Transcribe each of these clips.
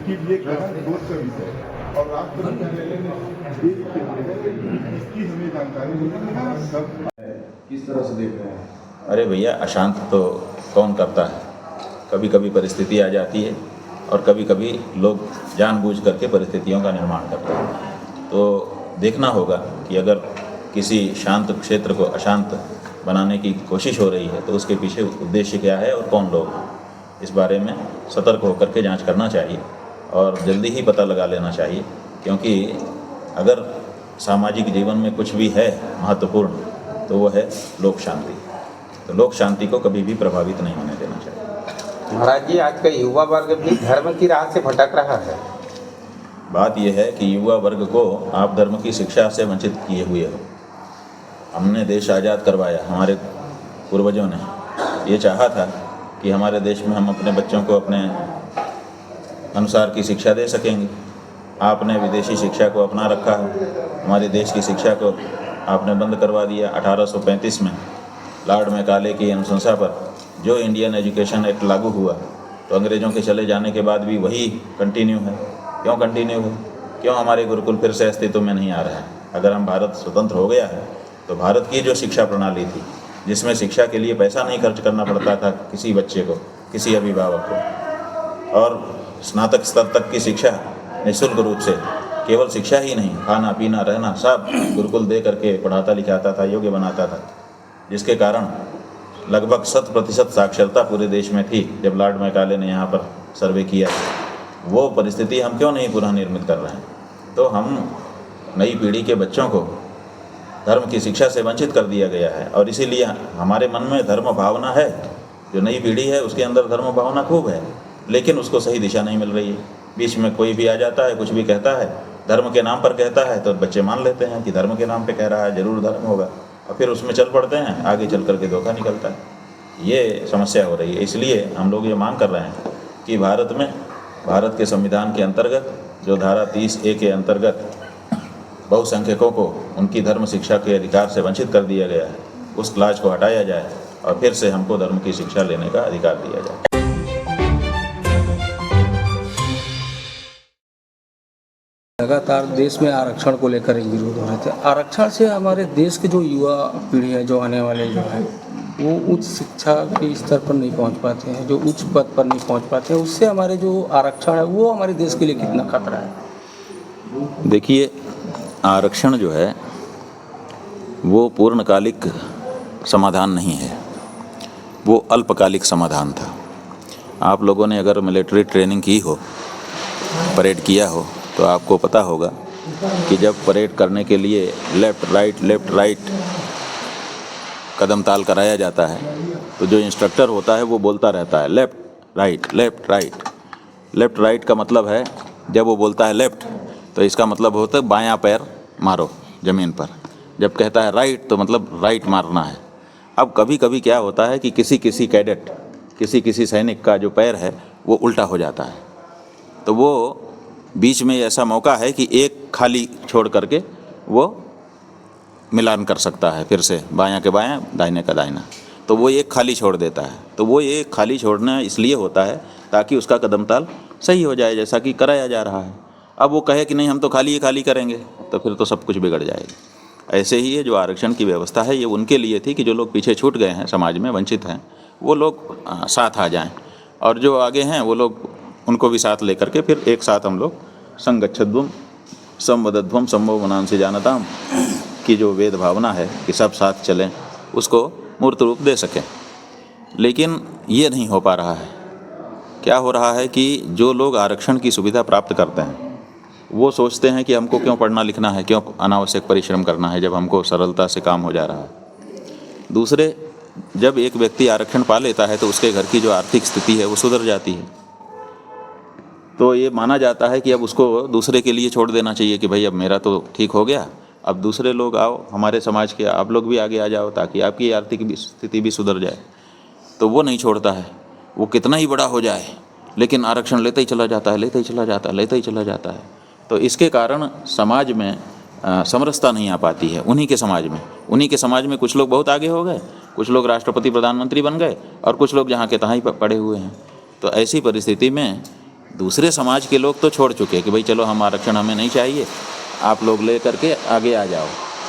इसकी भी एक शोध का विषय है और राष्ट्रपति कार्यालय ने देश के लिए इसकी हमें जानकारी मिली सब किस तरह से देख रहे हैं? अरे भैया, अशांत तो कौन करता है। कभी कभी परिस्थिति आ जाती है और कभी कभी लोग जानबूझ करके परिस्थितियों का निर्माण करते हैं। तो देखना होगा कि अगर किसी शांत क्षेत्र को अशांत बनाने की कोशिश हो रही है तो उसके पीछे उद्देश्य क्या है और कौन लोग हैं। इस बारे में सतर्क होकर के जांच करना चाहिए और जल्दी ही पता लगा लेना चाहिए, क्योंकि अगर सामाजिक जीवन में कुछ भी है महत्वपूर्ण तो वो है लोक शांति। तो लोक शांति को कभी भी प्रभावित नहीं होने देना चाहिए। महाराज जी, आज का युवा वर्ग भी धर्म की राह से भटक रहा है। बात यह है कि युवा वर्ग को आप धर्म की शिक्षा से वंचित किए हुए हो। हमने देश आज़ाद करवाया, हमारे पूर्वजों ने ये चाहा था कि हमारे देश में हम अपने बच्चों को अपने अनुसार की शिक्षा दे सकेंगे। आपने विदेशी शिक्षा को अपना रखा है, हमारे देश की शिक्षा को आपने बंद करवा दिया। 1835 में लॉर्ड मैकाले की अनुशंसा पर जो इंडियन एजुकेशन एक्ट लागू हुआ तो अंग्रेज़ों के चले जाने के बाद भी वही कंटिन्यू है। क्यों कंटिन्यू है? क्यों हमारे गुरुकुल फिर से अस्तित्व में नहीं आ रहा है? अगर हम भारत स्वतंत्र हो गया है तो भारत की जो शिक्षा प्रणाली थी, जिसमें शिक्षा के लिए पैसा नहीं खर्च करना पड़ता था किसी बच्चे को, किसी अभिभावक को, और स्नातक स्तर तक की शिक्षा निःशुल्क रूप से, केवल शिक्षा ही नहीं, खाना पीना रहना सब गुरुकुल दे करके पढ़ाता लिखाता था, योग्य बनाता था, जिसके कारण लगभग 100% साक्षरता पूरे देश में थी। जब लॉर्ड मैकाले ने यहाँ पर सर्वे किया, वो परिस्थिति हम क्यों नहीं पुनः निर्मित कर रहे हैं? तो हम नई पीढ़ी के बच्चों को धर्म की शिक्षा से वंचित कर दिया गया है और इसीलिए हमारे मन में धर्म भावना है। जो नई पीढ़ी है उसके अंदर धर्म भावना खूब है, लेकिन उसको सही दिशा नहीं मिल रही है। बीच में कोई भी आ जाता है, कुछ भी कहता है, धर्म के नाम पर कहता है, तो बच्चे मान लेते हैं कि धर्म के नाम पे कह रहा है, जरूर धर्म होगा, और फिर उसमें चल पड़ते हैं, आगे चल करके धोखा निकलता है। ये समस्या हो रही है। इसलिए हम लोग ये मांग कर रहे हैं कि भारत में, भारत के संविधान के अंतर्गत जो धारा 30A के अंतर्गत बहुसंख्यकों को उनकी धर्म शिक्षा के अधिकार से वंचित कर दिया गया है, उस क्लाज को हटाया जाए और फिर से हमको धर्म की शिक्षा लेने का अधिकार दिया जाए। लगातार देश में आरक्षण को लेकर एक विरोध हो रहे थे। आरक्षण से हमारे देश के जो युवा पीढ़ी है, जो आने वाले जो है, वो उच्च शिक्षा के स्तर पर नहीं पहुंच पाते हैं, जो उच्च पद पर नहीं पहुंच पाते हैं। उससे हमारे जो आरक्षण है वो हमारे देश के लिए कितना खतरा है? देखिए, आरक्षण जो है वो पूर्णकालिक समाधान नहीं है, वो अल्पकालिक समाधान था। आप लोगों ने अगर मिलिट्री ट्रेनिंग की हो, परेड किया हो, तो आपको पता होगा कि जब परेड करने के लिए लेफ़्ट राइट कदम ताल कराया जाता है तो जो इंस्ट्रक्टर होता है वो बोलता रहता है लेफ़्ट राइट का मतलब है, जब वो बोलता है लेफ़्ट तो इसका मतलब होता है बायां पैर मारो ज़मीन पर। जब कहता है राइट तो मतलब राइट मारना है। अब कभी कभी क्या होता है कि किसी कैडेट, किसी सैनिक का जो पैर है वो उल्टा हो जाता है, तो वो बीच में ऐसा मौका है कि एक खाली छोड़ करके वो मिलान कर सकता है, फिर से बायां के बायां, दाहिने का दाहिना, तो वो एक खाली छोड़ देता है। तो वो एक खाली छोड़ना इसलिए होता है ताकि उसका कदम ताल सही हो जाए, जैसा कि कराया जा रहा है। अब वो कहे कि नहीं हम तो खाली करेंगे, तो फिर तो सब कुछ बिगड़ जाएगा। ऐसे ही ये जो आरक्षण की व्यवस्था है ये उनके लिए थी कि जो लोग पीछे छूट गए हैं, समाज में वंचित हैं, वो लोग साथ आ जाएं, और जो आगे हैं वो लोग उनको भी साथ लेकर के फिर एक साथ हम लोग संगच्छध्वम संवदध्वम संभव मनांसि जानताम की जो वेद भावना है कि सब साथ चलें, उसको मूर्त रूप दे सकें। लेकिन ये नहीं हो पा रहा है। क्या हो रहा है कि जो लोग आरक्षण की सुविधा प्राप्त करते हैं वो सोचते हैं कि हमको क्यों पढ़ना लिखना है, क्यों अनावश्यक परिश्रम करना है, जब हमको सरलता से काम हो जा रहा है। दूसरे, जब एक व्यक्ति आरक्षण पा लेता है तो उसके घर की जो आर्थिक स्थिति है वो सुधर जाती है, तो ये माना जाता है कि अब उसको दूसरे के लिए छोड़ देना चाहिए कि भाई अब मेरा तो ठीक हो गया, अब दूसरे लोग आओ, हमारे समाज के आप लोग भी आगे आ जाओ ताकि आपकी आर्थिक स्थिति भी सुधर जाए। तो वो नहीं छोड़ता है, वो कितना ही बड़ा हो जाए लेकिन आरक्षण लेते ही चला जाता है। तो इसके कारण समाज में समरसता नहीं आ पाती है। उन्हीं के समाज में कुछ लोग बहुत आगे हो गए, कुछ लोग राष्ट्रपति प्रधानमंत्री बन गए और कुछ लोग जहाँ के तहाँ ही पड़े हुए हैं। तो ऐसी परिस्थिति में दूसरे समाज के लोग तो छोड़ चुके कि भाई चलो हम आरक्षण हमें नहीं चाहिए, आप लोग ले करके आगे आ जाओ,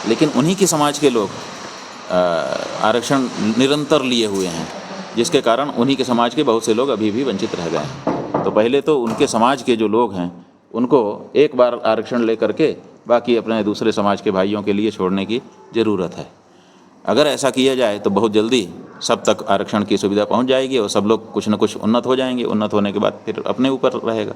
लेकिन उन्हीं के समाज के लोग आरक्षण निरंतर लिए हुए हैं, जिसके कारण उन्हीं के समाज के बहुत से लोग अभी भी वंचित रह गए हैं। तो पहले तो उनके समाज के जो लोग हैं उनको एक बार आरक्षण ले करके बाकी अपने दूसरे समाज के भाइयों के लिए छोड़ने की ज़रूरत है। अगर ऐसा किया जाए तो बहुत जल्दी सब तक आरक्षण की सुविधा पहुंच जाएगी और सब लोग कुछ न कुछ उन्नत हो जाएंगे। उन्नत होने के बाद फिर अपने ऊपर रहेगा।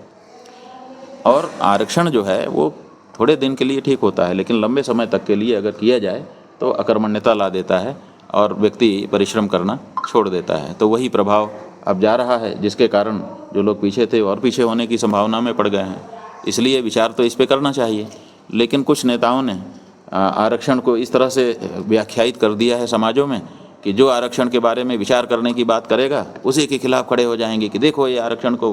और आरक्षण जो है वो थोड़े दिन के लिए ठीक होता है, लेकिन लंबे समय तक के लिए अगर किया जाए तो अकर्मण्यता ला देता है और व्यक्ति परिश्रम करना छोड़ देता है। तो वही प्रभाव अब जा रहा है, जिसके कारण जो लोग पीछे थे और पीछे होने की संभावना में पड़ गए हैं। इसलिए विचार तो इस पे करना चाहिए, लेकिन कुछ नेताओं ने आरक्षण को इस तरह से व्याख्यायित कर दिया है समाजों में कि जो आरक्षण के बारे में विचार करने की बात करेगा उसी के खिलाफ खड़े हो जाएंगे कि देखो ये आरक्षण को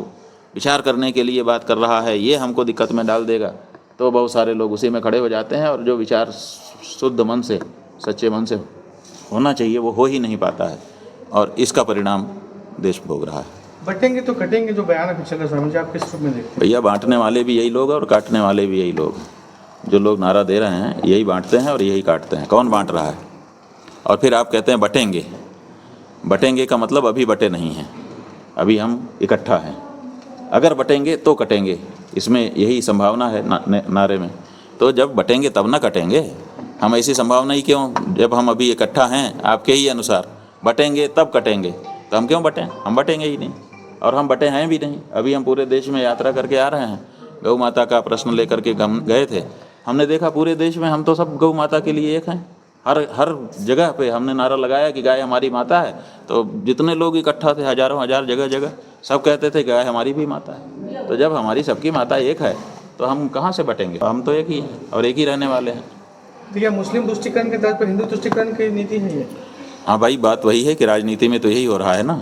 विचार करने के लिए बात कर रहा है, ये हमको दिक्कत में डाल देगा। तो बहुत सारे लोग उसी में खड़े हो जाते हैं और जो विचार शुद्ध मन से, सच्चे मन से होना चाहिए वो हो ही नहीं पाता है, और इसका परिणाम देश भोग रहा है। बटेंगे तो कटेंगे जो बयान अभी चल रहा है, स्वामी जी आप किस रूप में देखते हैं? भैया बांटने वाले भी यही लोग हैं और काटने वाले भी यही लोग हैं। जो लोग नारा दे रहे हैं यही बांटते हैं और यही काटते हैं। कौन बांट रहा है? और फिर आप कहते हैं बटेंगे। बटेंगे का मतलब अभी बटे नहीं हैं, अभी हम इकट्ठा हैं। अगर बटेंगे तो कटेंगे, इसमें यही संभावना है नारे में। तो जब बटेंगे तब ना कटेंगे, हम ऐसी संभावना ही क्यों? जब हम अभी इकट्ठा हैं आपके ही अनुसार, बटेंगे तब कटेंगे, तो हम क्यों बटें? हम बटेंगे ही नहीं, और हम बटे हैं भी नहीं। अभी हम पूरे देश में यात्रा करके आ रहे हैं, गौ माता का प्रश्न लेकर के हम गए थे। हमने देखा पूरे देश में हम तो सब गौ माता के लिए एक हैं। हर जगह पे हमने नारा लगाया कि गाय हमारी माता है। तो जितने लोग इकट्ठा थे, हजारों हजार जगह जगह, सब कहते थे गाय हमारी भी माता है। तो जब हमारी सबकी माता एक है तो हम कहाँ से बटेंगे? हम तो एक ही हैं और एक ही रहने वाले हैं। तो यह मुस्लिम तुष्टीकरण के तर्ज पर हिंदू तुष्टीकरण की नीति है ये? हाँ भाई, बात वही है कि राजनीति में तो यही हो रहा है ना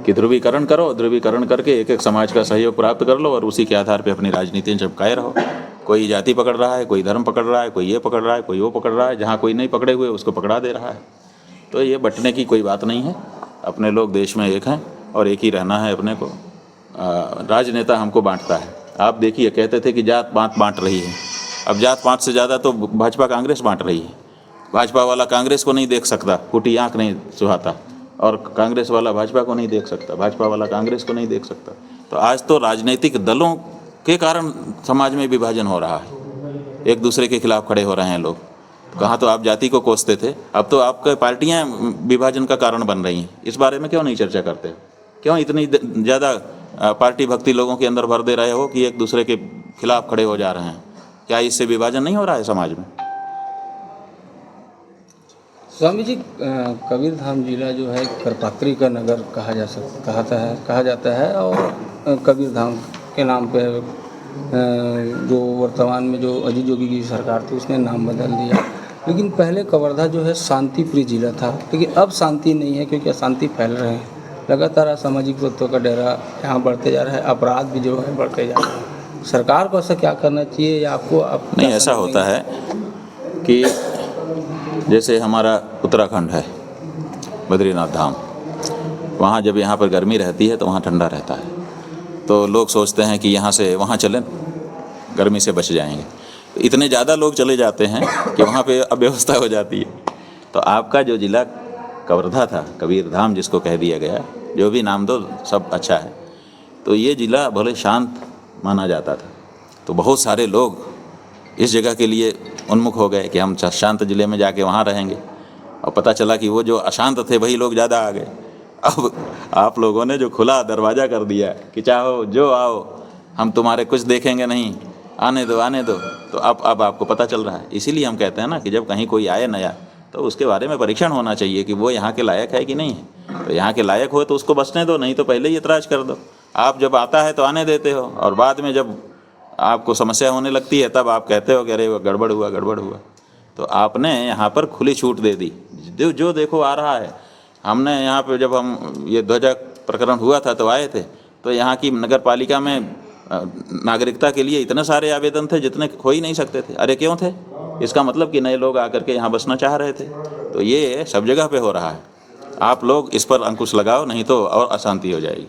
कि ध्रुवीकरण करो, ध्रुवीकरण करके एक एक समाज का सहयोग प्राप्त कर लो और उसी के आधार पे अपनी राजनीति चिपकाए रहो। कोई जाति पकड़ रहा है, कोई धर्म पकड़ रहा है, कोई ये पकड़ रहा है, कोई वो पकड़ रहा है। जहाँ कोई नहीं पकड़े हुए उसको पकड़ा दे रहा है। तो ये बंटने की कोई बात नहीं है। अपने लोग देश में एक हैं और एक ही रहना है अपने को। राजनेता हमको बांटता है। आप देखिए, कहते थे कि जात पात बांट रही है, अब जात पात से ज़्यादा तो भाजपा कांग्रेस बांट रही है। भाजपा वाला कांग्रेस को नहीं देख सकता, फूटी आँख नहीं सुहाता, और कांग्रेस वाला भाजपा को नहीं देख सकता, भाजपा वाला कांग्रेस को नहीं देख सकता। तो आज तो राजनीतिक दलों के कारण समाज में विभाजन हो रहा है, एक दूसरे के खिलाफ खड़े हो रहे हैं लोग। कहाँ तो आप जाति को कोसते थे, अब तो आपके पार्टियां विभाजन का कारण बन रही हैं। इस बारे में क्यों नहीं चर्चा करते? क्यों इतनी ज़्यादा पार्टी भक्ति लोगों के अंदर भर दे रहे हो कि एक दूसरे के खिलाफ खड़े हो जा रहे हैं? क्या इससे विभाजन नहीं हो रहा है समाज में? स्वामी जी, कबीरधाम जिला जो है करपात्री का नगर कहा जाता है और कबीरधाम के नाम पे जो वर्तमान में जो अजीत जोगी की सरकार थी उसने नाम बदल दिया। लेकिन पहले कवर्धा जो है शांति प्रिय जिला था, लेकिन अब शांति नहीं है क्योंकि अशांति फैल रहे हैं। लगातार असामाजिक तत्वों का डेरा यहाँ बढ़ते जा रहा है, अपराध भी जो है बढ़ते जा रहे हैं। सरकार को ऐसा क्या करना चाहिए या आपको नहीं, ऐसा होता है कि जैसे हमारा उत्तराखंड है, बद्रीनाथ धाम, वहाँ जब यहाँ पर गर्मी रहती है तो वहाँ ठंडा रहता है। तो लोग सोचते हैं कि यहाँ से वहाँ चलें, गर्मी से बच जाएंगे। तो इतने ज़्यादा लोग चले जाते हैं कि वहाँ पे अव्यवस्था हो जाती है। तो आपका जो ज़िला कवर्धा था, कबीरधाम जिसको कह दिया गया, जो भी नाम दो सब अच्छा है। तो ये ज़िला भले शांत माना जाता था, तो बहुत सारे लोग इस जगह के लिए उन्मुख हो गए कि हम शांत ज़िले में जाके वहाँ रहेंगे, और पता चला कि वो जो अशांत थे वही लोग ज़्यादा आ गए। अब आप लोगों ने जो खुला दरवाज़ा कर दिया कि चाहो जो आओ, हम तुम्हारे कुछ देखेंगे नहीं, आने दो। तो अब आपको पता चल रहा है। इसीलिए हम कहते हैं ना कि जब कहीं कोई आए नया तो उसके बारे में परीक्षण होना चाहिए कि वो यहाँ के लायक है कि नहीं है। तो यहाँ के लायक हो तो उसको बसने दो, नहीं तो पहले ही इतराज़ कर दो। आप जब आता है तो आने देते हो, और बाद में जब आपको समस्या होने लगती है तब आप कहते हो कि अरे वो गड़बड़ हुआ। तो आपने यहाँ पर खुली छूट दे दी, जो देखो आ रहा है। हमने यहाँ पे जब हम ये ध्वजा प्रकरण हुआ था तो आए थे, तो यहाँ की नगर पालिका में नागरिकता के लिए इतने सारे आवेदन थे जितने हो ही नहीं सकते थे। अरे क्यों थे? इसका मतलब कि नए लोग आकर के यहाँ बसना चाह रहे थे। तो ये सब जगह पे हो रहा है। आप लोग इस पर अंकुश लगाओ, नहीं तो और अशांति हो जाएगी।